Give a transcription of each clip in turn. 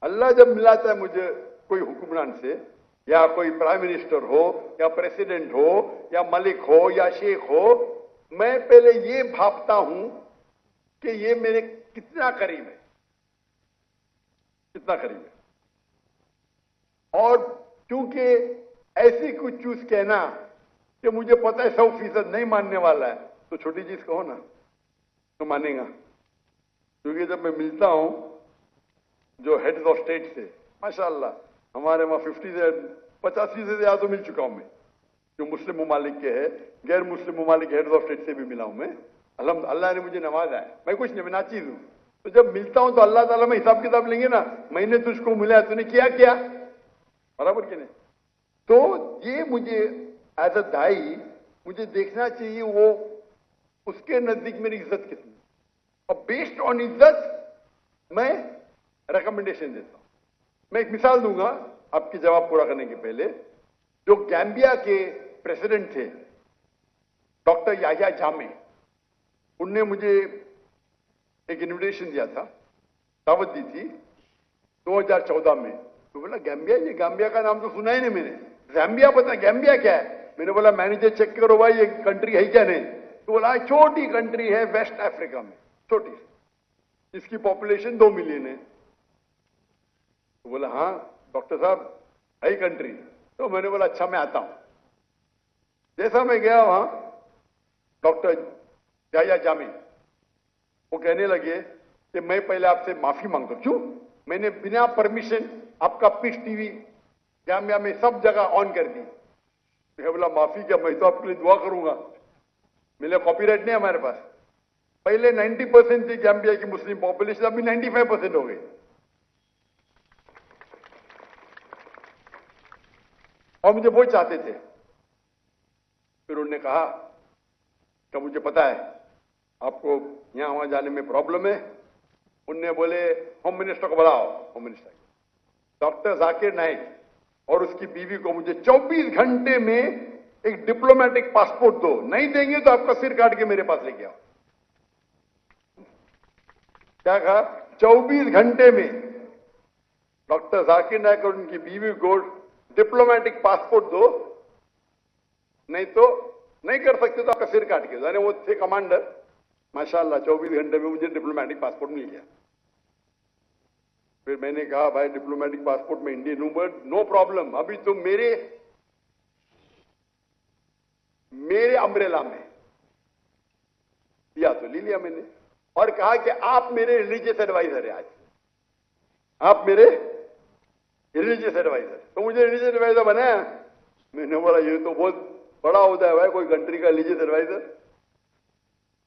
अल्लाह जब मिलाता है मुझे कोई हुक्मरान से, या कोई प्राइम मिनिस्टर हो, या प्रेसिडेंट हो, या मलिक हो, या शेख हो, मैं पहले ये भापता हूं कि ये मेरे कितना करीब है, कितना करीब है। और क्योंकि ऐसी कुछ चीज कहना कि मुझे पता है 100% नहीं मानने वाला है, तो छोटी चीज कहो ना तो मानेगा। क्योंकि जब मैं मिलता हूं जो हेड्स ऑफ स्टेट से, माशाअल्लाह हमारे वहां 85 से ज्यादा तो मिल चुका हूं मैं, जो मुस्लिम ममालिक के है, गैर मुस्लिम ममालिक हेड्स ऑफ स्टेट से भी मिला हूं मैं। अल्लाह ने मुझे नवाजा है, मैं कुछ नहीं, मैं नाचीज हूं। तो जब मिलता हूं तो अल्लाह ताला में हिसाब किताब लेंगे ना, मैंने तुझको मिला, तूने किया क्या, बराबर कि नहीं। तो ये मुझे एज अ दाई मुझे देखना चाहिए वो उसके नजदीक मेरी इज्जत कितनी, और बेस्ड ऑन इज्जत मैं रिकमेंडेशन देता हूं। मैं एक मिसाल दूंगा आपकी जवाब पूरा करने के पहले। जो गैम्बिया के प्रेसिडेंट थे डॉक्टर याहिया जामे, उनने मुझे एक इनविटेशन दिया था, दावत दी थी 2014 में। तो बोला गैम्बिया, ये गैम्बिया का नाम तो सुना ही नहीं मैंने, ज़ैम्बिया पता, गैम्बिया क्या है। मैंने बोला मैनेजर चेक करो भाई ये कंट्री है क्या नहीं। तो बोला छोटी कंट्री है वेस्ट अफ्रीका में, छोटी सी, इसकी पॉपुलेशन 2 मिलियन है। तो बोला हाँ डॉक्टर साहब है कंट्री। तो मैंने बोला अच्छा मैं आता हूं। जैसा मैं गया वहां, डॉक्टर याहिया जामे वो कहने लगे कि मैं पहले आपसे माफी मांगता हूं। क्यों? मैंने बिना परमिशन आपका पीस टीवी जामिया में सब जगह ऑन कर दी। मैं बोला माफी क्या, मैं तो आपके लिए दुआ करूंगा, मेरे कॉपीराइट नहीं हमारे पास। पहले 90% थी गैम्बिया की मुस्लिम पॉपुलेशन, अभी 95% हो गई। और मुझे वो चाहते थे। फिर उन्होंने कहा कि मुझे पता है आपको यहां वहां जाने में प्रॉब्लम है। उनने बोले होम मिनिस्टर को बुलाओ। Home minister doctor Zakir Naik और उसकी बीवी को मुझे 24 घंटे में एक डिप्लोमेटिक पासपोर्ट दो, नहीं देंगे तो आपका सिर काट के मेरे पास लेके आओ। क्या कहा? 24 घंटे में डॉक्टर जाकिर नाइक और उनकी बीवी को डिप्लोमेटिक पासपोर्ट दो, नहीं तो नहीं कर सकते तो आपका सिर काट के। यानी वो थे कमांडर, माशाल्लाह 24 घंटे में मुझे डिप्लोमेटिक पासपोर्ट मिल गया। फिर मैंने कहा भाई डिप्लोमेटिक पासपोर्ट में इंडियन हूं, बट नो प्रॉब्लम, अभी तो मेरे अम्ब्रेला में दिया तो ले लिया मैंने। और कहा कि आप मेरे रिलीजियस एडवाइजर है, आज आप मेरे रिलीजियस एडवाइजर। तो मुझे रिलीजियस एडवाइजर बनाया। मैंने बोला ये तो बहुत बड़ा होता है भाई, कोई कंट्री का रिलीजियस एडवाइजर।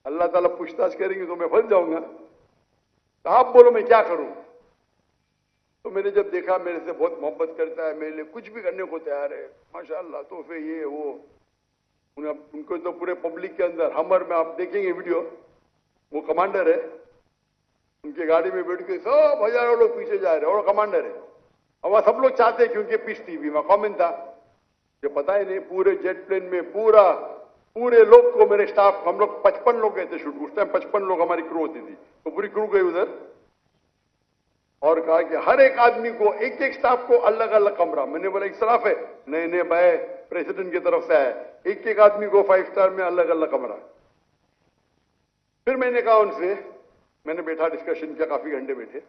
अल्लाह ताला पूछताछ करेंगे तो मैं फंस जाऊंगा। तो आप बोलो मैं क्या करूं। तो मैंने जब देखा मेरे से बहुत मोहब्बत करता है, मेरे लिए कुछ भी करने को तैयार है, माशाल्लाह, तो फिर ये वो उनको तो पूरे पब्लिक के अंदर हमर में आप देखेंगे वीडियो, वो कमांडर है, उनकी गाड़ी में बैठ के सब हजारों लोग पीछे जा रहे हैं और कमांडर है। और वहां सब लोग चाहते हैं क्योंकि पीस टीवी में कॉमेंट था, जो पता ही नहीं पूरे जेट प्लेन में पूरे लोग को, मेरे स्टाफ, हम लोग 55 लोग गए थे शूट, उस टाइम 55 लोग हमारी क्रू होती थी, तो पूरी क्रू गई उधर। और कहा कि हर एक आदमी को, एक एक स्टाफ को अलग अलग कमरा। मैंने बोला इखतिलाफ है, नहीं भाई प्रेसिडेंट की तरफ से है, एक एक आदमी को 5 स्टार में अलग अलग कमरा। फिर मैंने कहा उनसे, मैंने बैठा, डिस्कशन किया, काफी घंटे बैठे।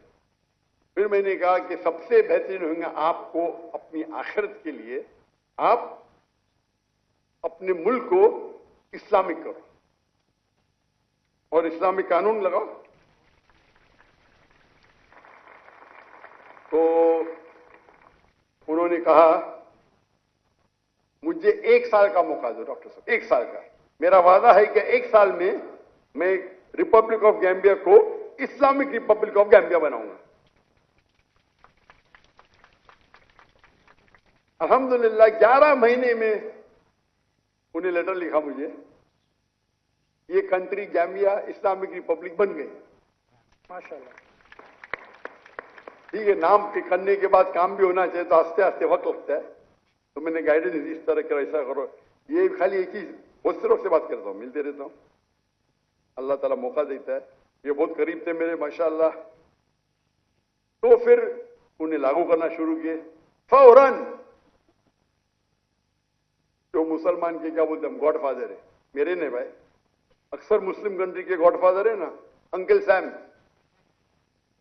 फिर मैंने कहा कि सबसे बेहतरीन होंगे आपको अपनी आखिरत के लिए, आप अपने मुल्क को इस्लामिक करो और इस्लामिक कानून लगाओ। तो उन्होंने कहा मुझे 1 साल का मौका दो डॉक्टर साहब, 1 साल का। मेरा वादा है कि 1 साल में मैं रिपब्लिक ऑफ गैम्बिया को इस्लामिक रिपब्लिक ऑफ गैम्बिया बनाऊंगा। अल्हम्दुलिल्लाह 11 महीने में उन्हें लेटर लिखा मुझे, ये कंट्री गैम्बिया इस्लामिक रिपब्लिक बन गई, माशाल्लाह। ठीक है, नाम के करने के बाद काम भी होना चाहिए, तो आस्ते आस्ते वक्त लगता है। तो मैंने गाइडेंस इस तरह करो, ऐसा करो। ये खाली एक ही बहुत से लोग से बात करता हूं, मिलते रहता हूं, अल्लाह ताला मौका देता है। ये बहुत करीब थे मेरे, माशाल्लाह। तो फिर उन्हें लागू करना शुरू किए फौरन। जो मुसलमान के क्या बोलते हैं, गॉडफादर है, मेरे नहीं भाई, अक्सर मुस्लिम कंट्री के गॉडफादर है ना, अंकल सैम।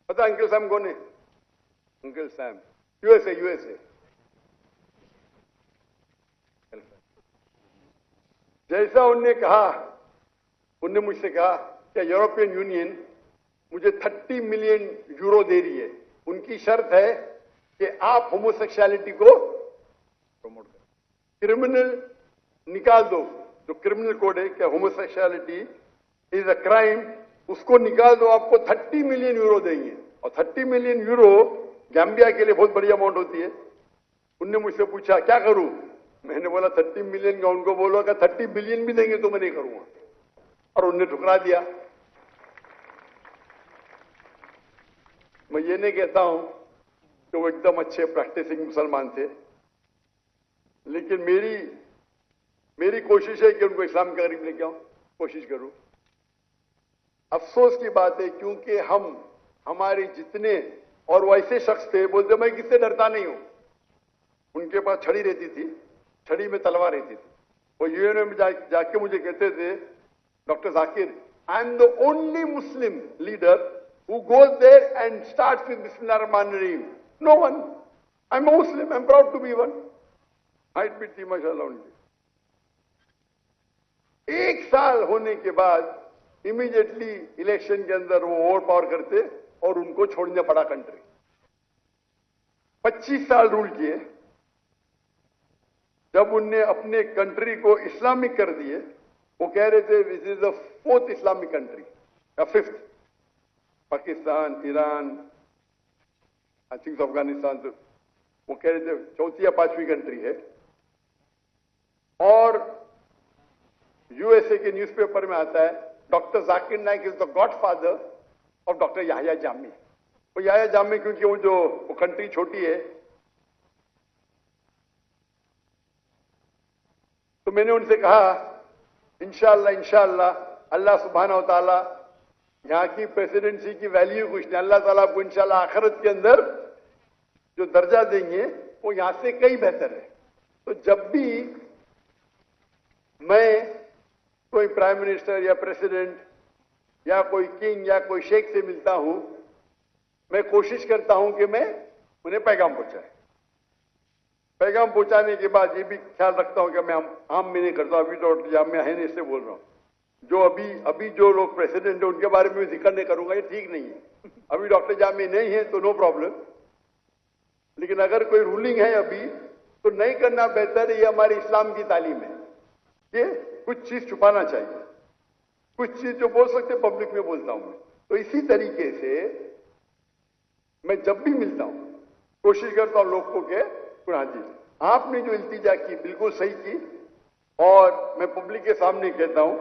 पता अंकल सैम कौन है? Uncle Sam USA. जैसा उनने कहा, उनने मुझसे कहा कि यूरोपियन यूनियन मुझे 30 मिलियन यूरो दे रही है, उनकी शर्त है कि आप होमोसेक्सुअलिटी को प्रमोट करें, क्रिमिनल निकाल दो, जो क्रिमिनल कोड है कि होमोसेक्सुअलिटी इज अ क्राइम, उसको निकाल दो, आपको 30 मिलियन यूरो देंगे। और 30 मिलियन यूरो गैम्बिया के लिए बहुत बड़ी अमाउंट होती है। उनने मुझसे पूछा क्या करूं, मैंने बोला 30 मिलियन का उनको बोलो कि 30 बिलियन भी देंगे तो मैं नहीं करूंगा, और उनने ठुकरा दिया। मैं ये नहीं कहता हूं कि वो एकदम अच्छे प्रैक्टिसिंग मुसलमान थे, लेकिन मेरी कोशिश है कि उनको इस्लाम के करीब लेके आऊं, कोशिश करूं। अफसोस की बात है क्योंकि हमारे जितने और वैसे शख्स थे, बोलते मैं किससे डरता नहीं हूं, उनके पास छड़ी रहती थी, छड़ी में तलवार रहती थी। वो यूएन में जाके मुझे कहते थे, doctor Zakir, I am the only Muslim leader who goes there and starts with Bismillah Rahman Rahim. No one. I'm a Muslim. I'm proud to be one. Height भी थी माशाल्लाह उनकी। एक साल होने के बाद इमीडिएटली इलेक्शन के अंदर वो ओवर पावर करते और उनको छोड़ना पड़ा कंट्री। 25 साल रूल किए। जब उनने अपने कंट्री को इस्लामिक कर दिए, वो कह रहे थे this is the 4th Islamic country या 5th। Pakistan, Iran, I think Afghanistan, तो वो कह रहे थे 4th या 5वीं कंट्री है। और यूएसए के न्यूज़पेपर में आता है doctor Zakir Naik is the godfather of doctor Yahya Jami. वो याह्या जामी क्योंकि वो कंट्री छोटी है, तो मैंने उनसे कहा इंशाअल्लाह अल्लाह सुब्हानहू व तआला, यहां की प्रेसिडेंसी की वैल्यू कुछ नहीं, अल्लाह ताला आपको इंशाअल्लाह आखिरत के अंदर जो दर्जा देंगे वो यहां से कई बेहतर है। तो जब भी मैं कोई प्राइम मिनिस्टर या प्रेसिडेंट या कोई किंग या कोई शेख से मिलता हूं, मैं कोशिश करता हूं कि मैं उन्हें पैगाम पहुंचाए। पैगाम पहुंचाने के बाद ये भी ख्याल रखता हूं कि मैं आम में नहीं करता, अभी तो जाम में है नहीं, इससे बोल रहा हूं। जो अभी जो लोग प्रेसिडेंट है उनके बारे में जिक्र नहीं करूंगा, ये ठीक नहीं है। अभी डॉक्टर जामी नहीं है तो नो प्रॉब्लम, लेकिन अगर कोई रूलिंग है अभी तो नहीं करना बेहतर है। ये हमारे इस्लाम की तालीम है, ये कुछ चीज छुपाना चाहिए, कुछ चीज जो बोल सकते पब्लिक में बोलता हूं मैं। तो इसी तरीके से मैं जब भी मिलता हूं कोशिश करता हूं लोग को के हाँ जी आपने जो इल्तिजा की बिल्कुल सही की, और मैं पब्लिक के सामने कहता हूं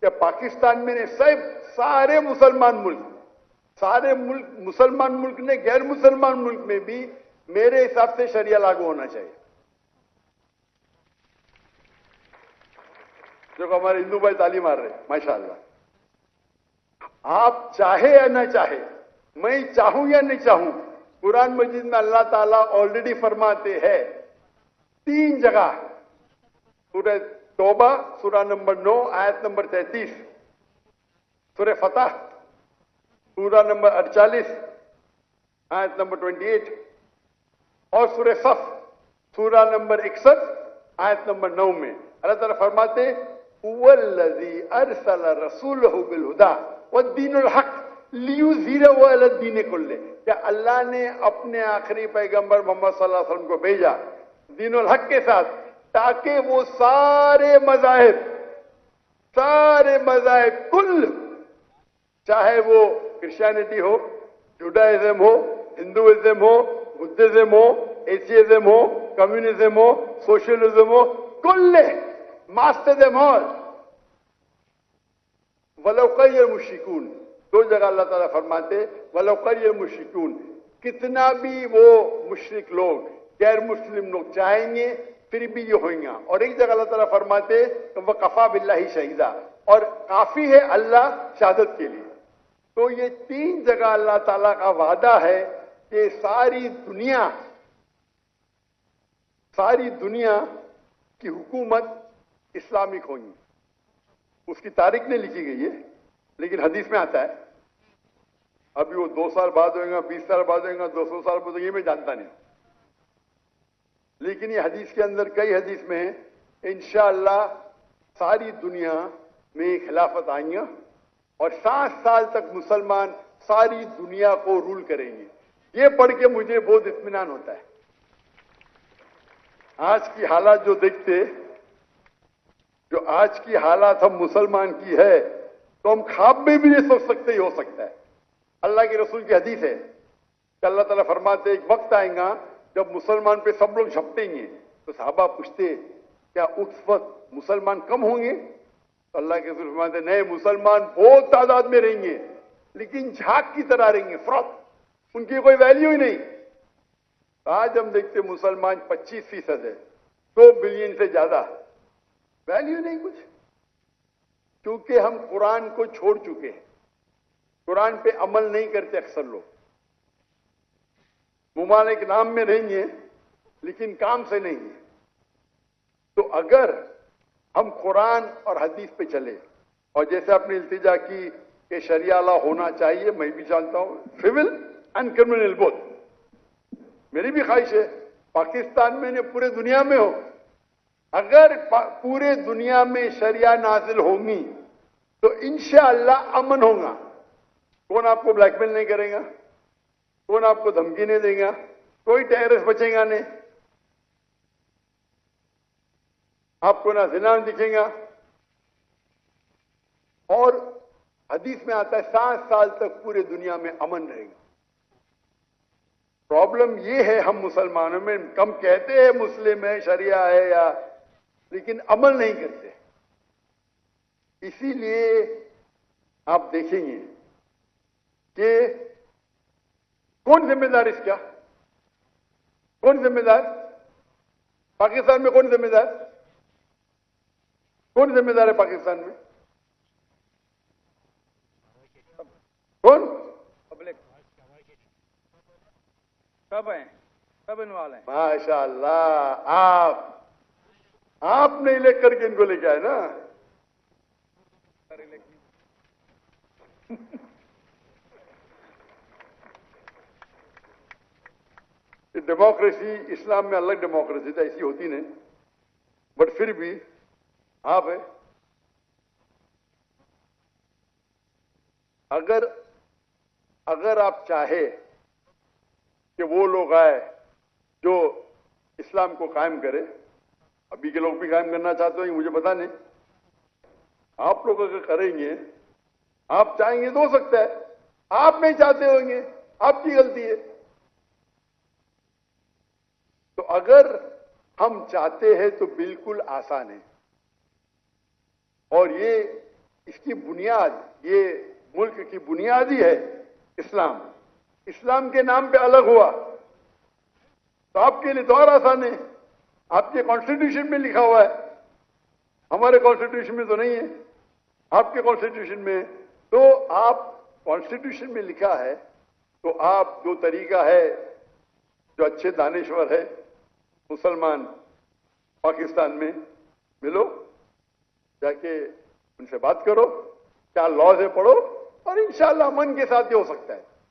कि पाकिस्तान में सारे मुसलमान मुल्क ने गैर मुसलमान मुल्क में भी मेरे हिसाब से शरिया लागू होना चाहिए। जो हमारे हिंदू भाई ताली मार रहे माशाअल्लाह। आप चाहे या ना चाहे, मैं चाहूं या नहीं चाहूं, कुरान मजीद में अल्लाह ताला ऑलरेडी फरमाते हैं 3 जगह, सूरह तौबा सूरा नंबर 9 आयत नंबर 33, सूरह फतह सूरा नंबर 48 आयत नंबर 28, और सूरह सफ सूरा नंबर 61 आयत नंबर 9 में अल्लाह ताला फरमाते वल्लज़ी अरसल रसूलहु बिल हुदा वद्दीनुल हक लियुज़हिरहु अला दीन कुल्ले। क्या अल्लाह ने अपने आखिरी पैगंबर मोहम्मद सल्लल्लाहु अलैहि वसल्लम को भेजा दीनुल हक के साथ, ताकि वो सारे मज़ाहिब कुल, चाहे वो क्रिश्चियनिटी हो, जुडाइज्म हो, हिंदुइज्म हो, बुद्धिज्म हो, एथियज्म हो, कम्युनिज्म हो, सोशलिज्म हो, कुल मास्टर देम ऑल वलौ करियल मुश्रिकून। 2 जगह अल्लाह ताला फरमाते वलौ करियल मुश्रिकून, कितना भी वो मुश्रिक लोग गैर मुस्लिम लोग चाहेंगे फिर भी ये होंगे। और एक जगह अल्लाह ताला फरमाते वह कफा बिल्लाही शहीदा, और काफी है अल्लाह शहादत के लिए। तो ये 3 जगह अल्लाह ताला का वादा है कि सारी दुनिया की हुकूमत इस्लामिक होगी। उसकी तारीख नहीं लिखी गई है, लेकिन हदीस में आता है। अभी वो 2 साल बाद होगा, 20 साल बाद होगा, 200 साल बाद होगा, ये मैं जानता नहीं, लेकिन ये हदीस के अंदर, कई हदीस में है, इंशाअल्लाह सारी दुनिया में खिलाफत आएंगे और 60 साल तक मुसलमान सारी दुनिया को रूल करेंगे। ये पढ़ के मुझे बहुत इत्मीनान होता है। आज की हालात जो देखते, जो आज की हालात हम मुसलमान की है, तो हम ख्वाब में भी नहीं सोच सकते ही हो सकता है। अल्लाह के रसूल की हदीस है कि अल्लाह ताला फरमाते, एक वक्त आएगा जब मुसलमान पे सब लोग झपटेंगे। तो सहाबा पूछते, क्या उस वक्त मुसलमान कम होंगे? तो अल्लाह के रसूल फरमाते, नहीं, मुसलमान बहुत तादाद में रहेंगे, लेकिन झाग की तरह रहेंगे, फ्रॉक, उनकी कोई वैल्यू ही नहीं। आज हम देखते मुसलमान 25% है, 2 बिलियन से ज्यादा, वैल्यू नहीं कुछ, क्योंकि हम कुरान को छोड़ चुके हैं। कुरान पे अमल नहीं करते अक्सर लोग। मुमालिक नाम में रहेंगे लेकिन काम से नहीं है। तो अगर हम कुरान और हदीस पे चले, और जैसे आपने इल्तिजा की कि शरिया लॉ होना चाहिए, मैं भी जानता हूं, सिविल एंड क्रिमिनल बोथ, मेरी भी ख्वाहिश है पाकिस्तान में ने पूरे दुनिया में हो। अगर पूरे दुनिया में शरिया नाजिल होंगी तो इंशाअल्लाह अमन होगा। कौन आपको ब्लैकमेल नहीं करेगा, कौन आपको धमकी नहीं देगा, कोई टेररिस्ट बचेगा नहीं, आपको ना जिना दिखेगा। और हदीस में आता है 60 साल तक पूरे दुनिया में अमन रहेगा। प्रॉब्लम ये है, हम मुसलमानों में कम कहते हैं मुस्लिम है, शरिया है या, लेकिन अमल नहीं करते। इसीलिए आप देखेंगे कि कौन जिम्मेदार इसका, कौन जिम्मेदार? पाकिस्तान में कौन जिम्मेदार? कौन जिम्मेदार है पाकिस्तान में? कौन? पब्लिक सब हैं, सब इन्वॉल्व हैं। माशाअल्लाह, आप नहीं लेकर के इनको लेके आए ना। डेमोक्रेसी इस्लाम में अलग डेमोक्रेसी था, ऐसी होती नहीं, बट फिर भी आप है। अगर आप चाहे कि वो लोग आए जो इस्लाम को कायम करे, अभी के लोग भी कायम करना चाहते हो मुझे पता नहीं, आप लोग अगर करेंगे, आप चाहेंगे तो हो सकता है, आप नहीं चाहते होंगे, आपकी गलती है। तो अगर हम चाहते हैं तो बिल्कुल आसान है। और ये इसकी बुनियाद, ये मुल्क की बुनियाद ही है इस्लाम। इस्लाम के नाम पे अलग हुआ तो आपके लिए तो और आसान है। आपके कॉन्स्टिट्यूशन में लिखा हुआ है, हमारे कॉन्स्टिट्यूशन में तो नहीं है, आपके कॉन्स्टिट्यूशन में। तो आप कॉन्स्टिट्यूशन में लिखा है, तो आप जो तरीका है, जो अच्छे दानिश्वर है मुसलमान पाकिस्तान में, मिलो, जाके उनसे बात करो, क्या लॉज है पढ़ो, और इंशाअल्लाह मन के साथ ये हो सकता है।